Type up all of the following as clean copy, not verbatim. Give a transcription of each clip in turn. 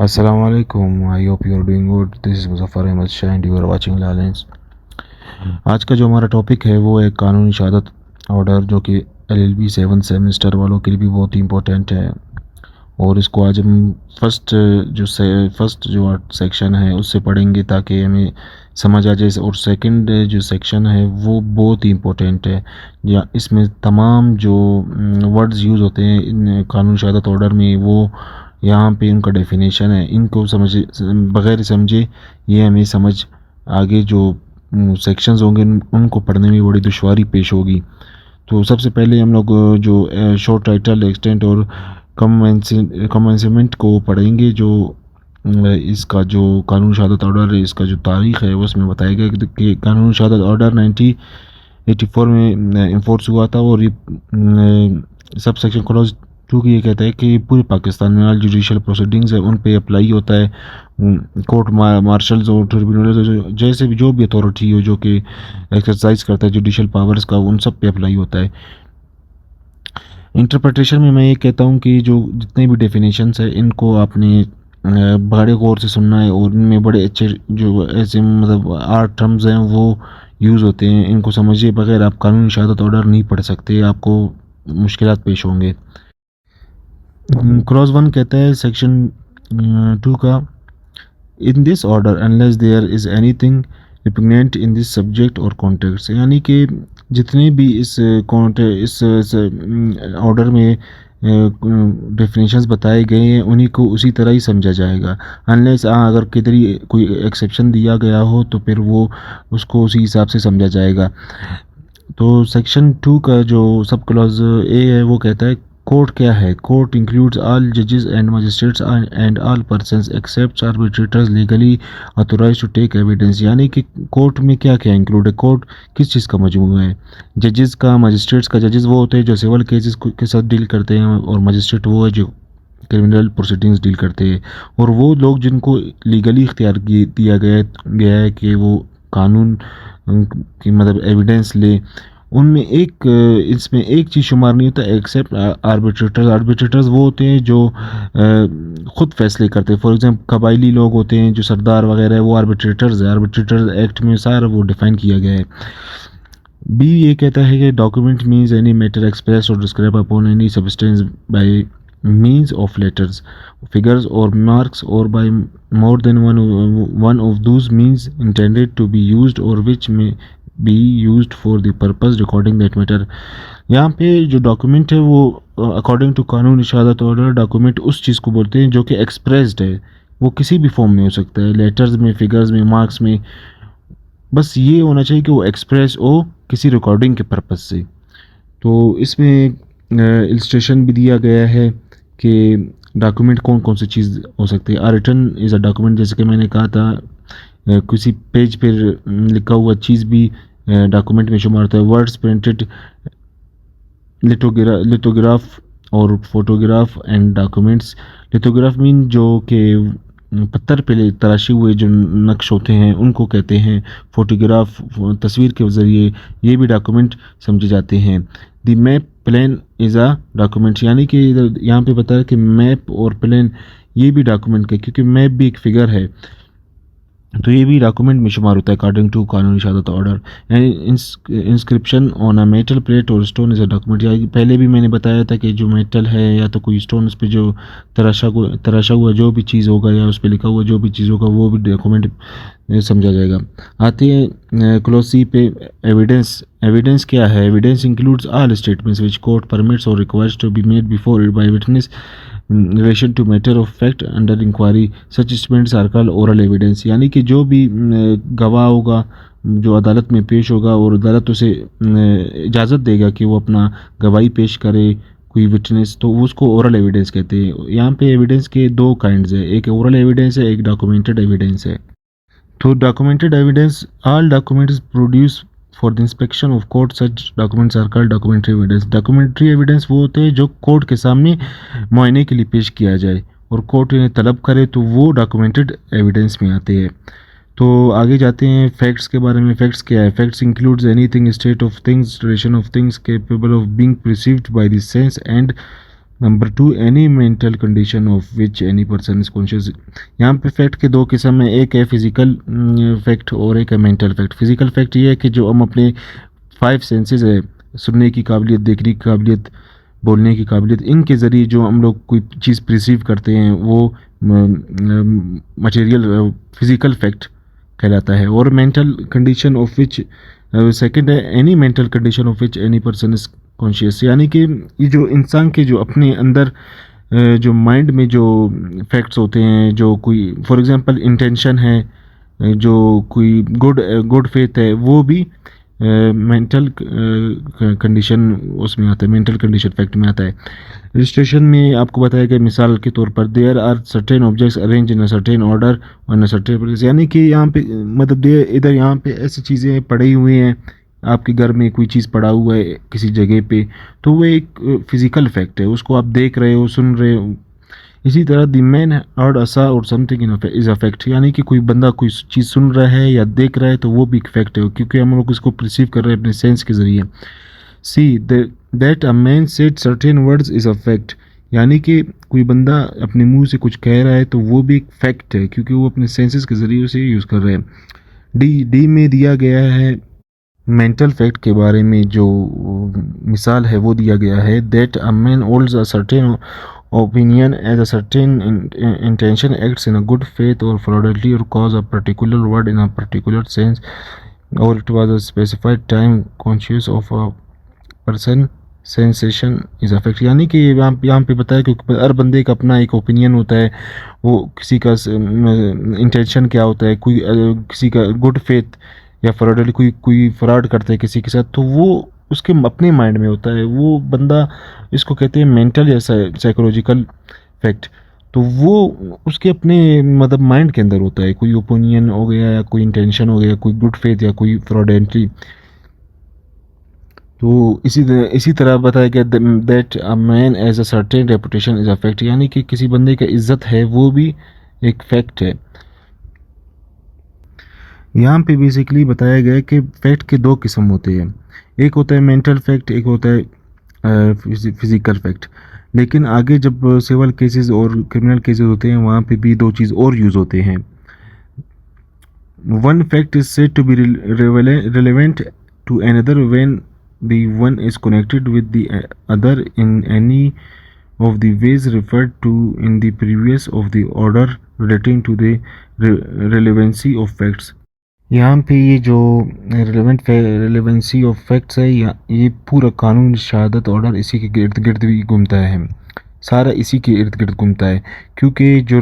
Assalamu alaikum. I hope you are doing good. This is Muzaffar Ahmed Shah and you are watching Lalens. आज का जो हमारा topic है वो है कानूनी शहादत ऑर्डर, जो कि LLB 7 सेमेस्टर वालों के लिए भी बहुत ही इम्पोर्टेंट है। और इसको आज हम फर्स्ट जो सेक्शन है उससे पढ़ेंगे ताकि हमें समझ आ जाए। और सेकंड जो सेक्शन है वो बहुत ही इम्पोर्टेंट है, या इसमें तमाम जो वर्ड्स यूज़ होते हैं इन कानूनी शहादत ऑर्डर में, वो यहाँ पे उनका डेफिनेशन है। इनको समझे बगैर समझे ये हमें समझ आगे जो सेक्शंस होंगे उनको पढ़ने में बड़ी दुश्वारी पेश होगी। तो सबसे पहले हम लोग जो शॉर्ट टाइटल, एक्सटेंट और कमेंसमेंट को पढ़ेंगे। जो इसका जो कानूनी शहादत ऑर्डर है, इसका जो तारीख़ है उसमें बताया गया कि कानूनी शहादत ऑर्डर 1984 में इन्फोर्स हुआ था। और सब सेक्शन क्लॉज 2 की ये कहता है कि पूरे पाकिस्तान में ऑल जुडिशल प्रोसीडिंग्स है उन पे अप्लाई होता है। कोर्ट मार्शल्स और ट्रिब्यूनल जैसे भी जो भी अथॉरिटी हो जो कि एक्सरसाइज करता है जुडिशल पावर्स का, उन सब पे अप्लाई होता है। इंटरप्रिटेशन में मैं ये कहता हूँ कि जो जितने भी डेफिनेशंस है इनको आपने बड़े गौर से सुनना है, और इनमें बड़े अच्छे जो ऐसे मतलब 8 टर्म्स हैं वो यूज़ होते हैं। इनको समझिए बगैर आप कानूनी शहादत ऑर्डर नहीं पढ़ सकते, आपको मुश्किलात पेश होंगे। क्लॉज 1 कहता है सेक्शन 2 का, in this order unless there is anything repugnant in this subject और कॉन्टेक्स्ट, यानी कि जितने भी इस ऑर्डर में डेफिनेशंस बताए गए हैं उन्हीं को उसी तरह ही समझा जाएगा। अनलेस अगर किधर कोई एक्सेप्शन दिया गया हो तो फिर वो उसको उसी हिसाब से समझा जाएगा। तो सेक्शन 2 का जो सब क्लॉज ए है वो कहता है कोर्ट क्या है। कोर्ट इंक्लूड्स ऑल जजेस and magistrates and all persons except arbitrators legally authorise to take evidence, यानी कि कोर्ट में क्या क्या इंक्लूड है। कोर्ट किस चीज़ का मजमूआ है? जजेस का, मजिस्ट्रेट्स का। जजेस वो होते हैं जो सिविल केसेस के साथ डील करते हैं, और मजिस्ट्रेट वो है जो क्रिमिनल प्रोसीडिंग्स डील करते हैं। और वो लोग जिनको लीगली इख्तियार दिया गया है कि वो कानून की मतलब एविडेंस ले, उनमें इसमें एक चीज़ शुमार नहीं होता एक्सेप्ट आर्बिट्रेटर्स। आर्बिट्रेटर्स वो होते हैं जो ख़ुद फैसले करते हैं। फॉर एग्जांपल कबायली लोग होते हैं जो सरदार वगैरह है, वो आर्बिट्रेटर्स है। आर्बिट्रेटर्स एक्ट में सारा वो डिफाइन किया गया है। बी ये कहता है कि document means any matter express और describe upon any substance by means of letters, figures or marks, or by more than one of those means intended to be used or which may be used for the purpose recording that matter। यहाँ पे जो document है वो according to कानूनी शहादत order document उस चीज़ को बोलते हैं जो कि एक्सप्रेस्ड है। वो किसी भी फॉर्म में हो सकता है, लेटर्स में, फिगर्स में, मार्क्स में। बस ये होना चाहिए कि वो एक्सप्रेस हो किसी रिकॉर्डिंग के पर्पज़ से। तो इसमें इलस्ट्रेशन भी दिया गया है कि डॉक्यूमेंट कौन कौन सी चीज़ हो सकती है। आ रिटर्न इज़ अ डॉक्यूमेंट, जैसे कि मैंने कहा था, किसी पेज पर लिखा हुआ चीज़ भी डॉक्यूमेंट में शुमार होता है। वर्ड्स प्रिंटेड, लिथोग्राफ और photograph and documents. Lithograph mean जो कि पत्थर पे तराशे हुए जो नक्श होते हैं उनको कहते हैं। फोटोग्राफ तस्वीर के ज़रिए ये भी डॉक्यूमेंट समझे जाते हैं। दी map plan is a document, यानी कि यहाँ पे बता है कि मैप और प्लान ये भी डॉक्यूमेंट का, क्योंकि मैप भी एक फिगर है तो ये भी डॉक्यूमेंट में शुमार होता है अकॉर्डिंग टू कानूनी शहादत ऑर्डर। यानी inscription on a metal plate और स्टोन इज़ अ डॉक्यूमेंट। या पहले भी मैंने बताया था कि जो मेटल है या तो कोई स्टोन उस पर जो तराशा हुआ जो भी चीज़ होगा या उस पर लिखा हुआ जो भी चीज़ होगा वो भी डॉक्यूमेंट समझा जाएगा। आती है क्लॉज सी पे एविडेंस। एविडेंस क्या है? Evidence includes all statements which court permits और requires to be made before it by witness relation to matter of fact under inquiry. Such statements are called oral evidence, यानी कि जो भी गवाह होगा जो अदालत में पेश होगा और अदालत उसे इजाज़त देगा कि वो अपना गवाही पेश करे कोई विटनेस, तो उसको ओरल एविडेंस कहते हैं। यहाँ पे एविडेंस के 2 काइंड्स है, एक ओरल एविडेंस है, एक डॉक्यूमेंटेड एविडेंस है। तो documented evidence, all documents produce for the inspection of court such documents are called documentary evidence. Documentary evidence वो होते हैं जो कोर्ट के सामने मुआयने के लिए पेश किया जाए और कोर्ट इन्हें तलब करे तो वो डॉक्यूमेंटेड एविडेंस में आते हैं। तो आगे जाते हैं फैक्ट्स के बारे में। फैक्ट्स क्या है? Facts includes anything state of things, relation of things capable of being perceived by the sense and number 2, any mental condition of which any person is conscious. यहाँ पे फैक्ट के दो किस्म है, एक है फिजिकल फैक्ट और एक है मेंटल फैक्ट। फिजिकल फैक्ट ये है कि जो हम अपने 5 सेंसेस है, सुनने की काबिलियत, देखने की काबिलियत, बोलने की काबिलियत, इनके ज़रिए जो हम लोग कोई चीज़ परसीव करते हैं वो मटेरियल फिजिकल फैक्ट कहलाता है। और mental condition of which second है, any mental condition of which any person is conscious, यानी कि ये जो इंसान के जो अपने अंदर जो माइंड में जो फैक्ट्स होते हैं, जो कोई फॉर एग्जांपल इंटेंशन है, जो कोई गुड फेथ है, वो भी मेंटल कंडीशन उसमें आता है, मेंटल कंडीशन फैक्ट में आता है। रजिस्ट्रेशन में आपको बताया गया मिसाल के तौर पर, there are certain objects arrange in a certain order on a certain place, यानी कि यहाँ पे मतलब इधर यहाँ पे ऐसी चीज़ें पड़ी हुई हैं, आपके घर में कोई चीज़ पड़ा हुआ है किसी जगह पे, तो वो एक फिजिकल फैक्ट है, उसको आप देख रहे हो, सुन रहे हो। इसी तरह the man heard a sound और समथिंग इज अ फैक्ट, यानी कि कोई बंदा कोई चीज़ सुन रहा है या देख रहा है तो वो भी एक फैक्ट है, क्योंकि हम लोग इसको परसीव कर रहे हैं अपने सेंस के ज़रिए। See that a man said certain words is a fact, यानी कि कोई बंदा अपने मुंह से कुछ कह रहा है तो वो भी एक फैक्ट है, क्योंकि वो अपने सेंसेस के ज़रिए उसे यूज़ कर रहे हैं। डी में दिया गया है मेंटल फैक्ट के बारे में, जो मिसाल है वो दिया गया है, that a man holds a certain opinion as a certain intention acts in a good faith or fraudulently or cause a particular word in a particular sense or it was a specified time conscious of a person sensation is affect, यानी कि यहाँ पे बताया कि हर बंदे का अपना एक ओपिनियन होता है, वो किसी का इंटेंशन क्या होता है, कोई किसी का गुड फेथ या फ्रॉडली कोई फ्रॉड करता है किसी के साथ, तो वो उसके अपने माइंड में होता है, वो बंदा, इसको कहते हैं मेंटल या साइकोलॉजिकल फैक्ट, तो वो उसके अपने मतलब माइंड के अंदर होता है, कोई ओपिनियन हो गया या कोई इंटेंशन हो गया, कोई गुड फेथ या कोई फ्रॉडेंटली। तो इसी तरह बताया गया that a man as a certain reputation is a fact, यानी कि किसी बंदे का इज्जत है वो भी एक फैक्ट है। यहाँ पे बेसिकली बताया गया कि फैक्ट के दो किस्म होते हैं, एक होता है मेंटल फैक्ट, एक होता है फिजिकल फैक्ट। लेकिन आगे जब सिविल केसेस और क्रिमिनल केसेस होते हैं वहाँ पे भी दो चीज़ और यूज़ होते हैं। One fact is said to be relevant to another when the one is connected with the other in any of the ways referred to in the previous of the order relating to the relevancy of facts। यहाँ पे ये जो relevancy of facts है, ये पूरा कानून शहादत order इसी के इर्द गिर्द भी घूमता है, सारा इसी के इर्द गिर्द घूमता है, क्योंकि जो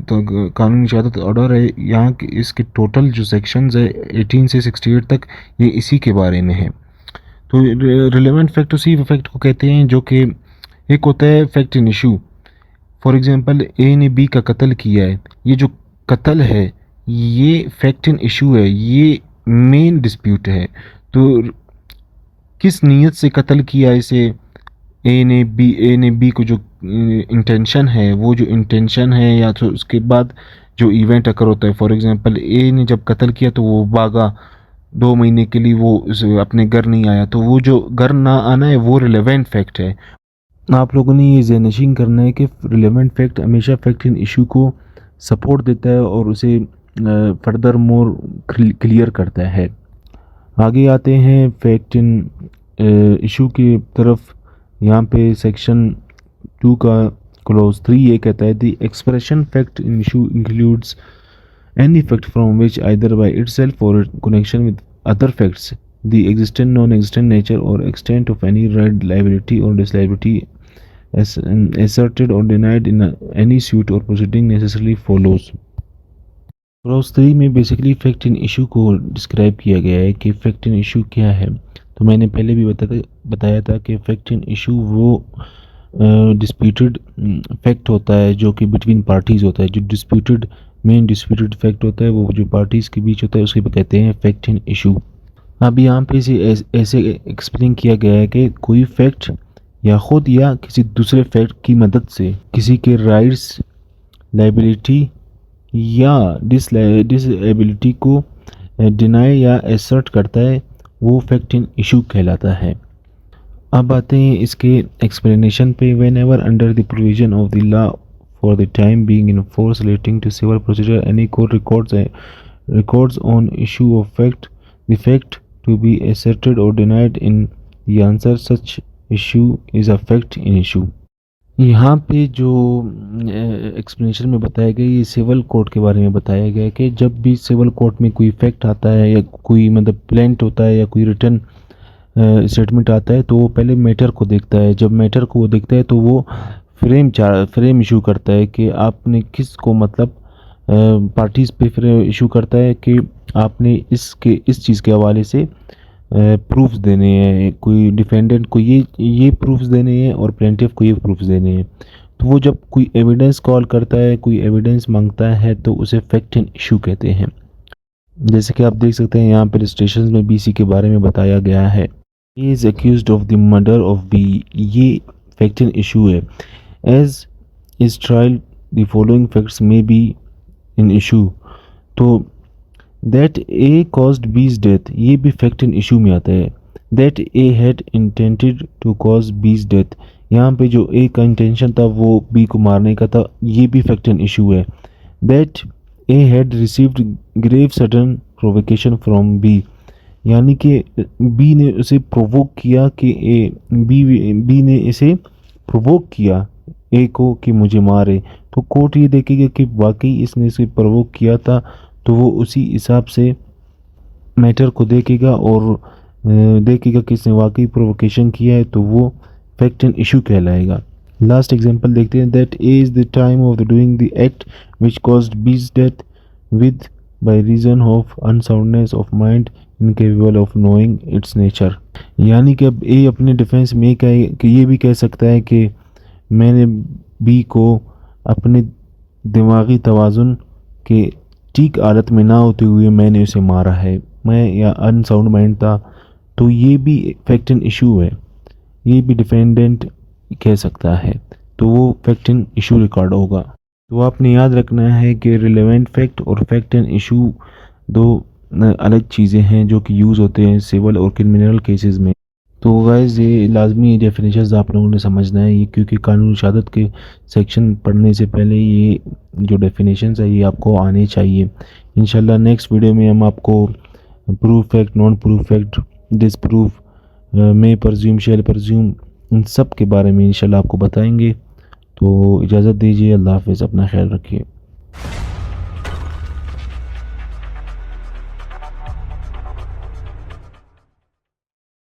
तो कानूनी शहादत ऑर्डर है यहाँ के इसके टोटल जो सेक्शंस है 18 से 68 तक, ये इसी के बारे में है। तो रिलेवेंट फैक्ट उसी फैक्ट को कहते हैं जो कि एक होता है fact in issue, for example A ने बी का कत्ल किया है, ये जो कत्ल है ये फैक्ट इन इशू है, ये मेन डिस्प्यूट है। तो किस नीयत से कत्ल किया इसे ए ने बी को जो इंटेंशन है, वो जो इंटेंशन है या तो उसके बाद जो इवेंट अकर होता है, फॉर एग्जांपल ए ने जब कत्ल किया तो वो भागा 2 महीने के लिए, वो अपने घर नहीं आया, तो वो जो घर ना आना है वो रिलेवेंट फैक्ट है। आप लोगों ने ये ज़हनशीन करना है कि रिलेवेंट फैक्ट हमेशा फैक्ट इन इशू को सपोर्ट देता है और उसे फर्दर मोर क्लियर करता है। आगे आते हैं फैक्ट इन इशू की तरफ। यहाँ पे सेक्शन 2 का क्लॉज 3 ये कहता है the expression fact in issue includes any fact from which either by itself और connection with other facts the existent non-existent nature or extent of any right, liability or disliability as asserted or denied in any suit or proceeding necessarily follows। Clause 3 में basically fact in issue को describe किया गया है कि fact in issue क्या है। तो मैंने पहले भी बताया था कि फैक्ट इन इशू वो डिस्प्यूटेड फैक्ट होता है जो कि बिटवीन पार्टीज़ होता है, जो डिस्प्यूटेड मेन डिस्प्यूटेड फैक्ट होता है वो जो पार्टीज़ के बीच होता है उसके कहते हैं फैक्ट इन इशू। अब यहाँ पे इसे ऐसे एक्सप्लेन किया गया है कि कोई फैक्ट या खुद या किसी दूसरे फैक्ट की मदद से किसी के राइट्स, लाइबिलिटी या डिसएबिलिटी को डिनाई या एसर्ट करता है, वो फैक्ट इन इशू कहलाता है। अब आते हैं इसके एक्सप्लेनेशन पे। Whenever under the provision of the law for the time being in force relating to civil procedure any court records on issue of fact, the fact to be asserted or denied in the answer such issue is a fact in issue। यहाँ पे जो explanation में बताया गया ये civil court के बारे में बताया गया है कि जब भी सिविल कोर्ट में कोई फैक्ट आता है या कोई मतलब प्लेंट होता है या कोई रिटर्न स्टेटमेंट आता है तो वो पहले मैटर को देखता है। जब मैटर को वो देखता है तो वो फ्रेम इशू करता है कि आपने किस को मतलब पार्टीज़ पे फ्रेम इशू करता है कि आपने इस चीज़ के हवाले से प्रूफ्स देने हैं। कोई डिफेंडेंट को ये प्रूफ्स देने हैं और प्लेंटिफ को ये प्रूफ्स देने हैं। तो वो जब कोई एविडेंस कॉल करता है, कोई एविडेंस मांगता है तो उसे फैक्ट एंड इशू कहते हैं। जैसे कि आप देख सकते हैं यहाँ पर रजिस्ट्रेशन में बीसी के बारे में बताया गया है। He is accused of the murder of B, ये फैक्ट एंड इशू है। As is trial the following facts में बी इन इशू, तो that A caused B's death ये भी फैक्ट एंड इशू में आता है। That A had intended to cause B's death, यहाँ पे जो ए का इंटेंशन था वो बी को मारने का था, ये भी फैक्ट एंड इशू है। That A had received grave sudden provocation from B, यानी कि बी ने उसे प्रोवोक किया कि बी ने इसे प्रोवोक किया ए को कि मुझे मारे। तो कोर्ट ये देखेगा कि वाकई इसने इसे प्रोवोक किया था तो वो उसी हिसाब से मैटर को देखेगा और देखेगा कि इसने वाकई प्रोवोकेशन किया है तो वो फैक्ट एंड इशू कहलाएगा। लास्ट एग्जांपल देखते हैं। That A is the time of the doing the act which caused B's death with by reason of unsoundness of mind incapable of knowing its nature, यानी कि अब ए अपने defence में ये भी कह सकता है कि मैंने बी को अपने दिमागी तवाज़ुन के ठीक हालत में ना होते हुए मैंने उसे मारा है, मैं या अनसाउंड माइंड था। तो ये भी फैक्ट एंड इशू है, ये भी डिफेंडेंट कह सकता है तो वो फैक्ट एंड इशू रिकॉर्ड होगा। तो आपने याद रखना है कि रिलेवेंट फैक्ट और फैक्ट एंड इशू दो अलग चीज़ें हैं जो कि यूज़ होते हैं सिविल और क्रिमिनल केसेस में। तो गाइस ये लाजमी डेफिनेशंस आप लोगों ने समझना है ये, क्योंकि कानून शहादत के सेक्शन पढ़ने से पहले ये जो डेफिनेशंस है ये आपको आने चाहिए। इंशाल्लाह नेक्स्ट वीडियो में हम आपको proof fact, non proof fact, disproof, may presume, shall presume, इन सब के बारे में इंशाल्लाह आपको बताएंगे। तो इजाज़त दीजिए, अल्लाह हाफ़िज़, अपना ख्याल रखिए।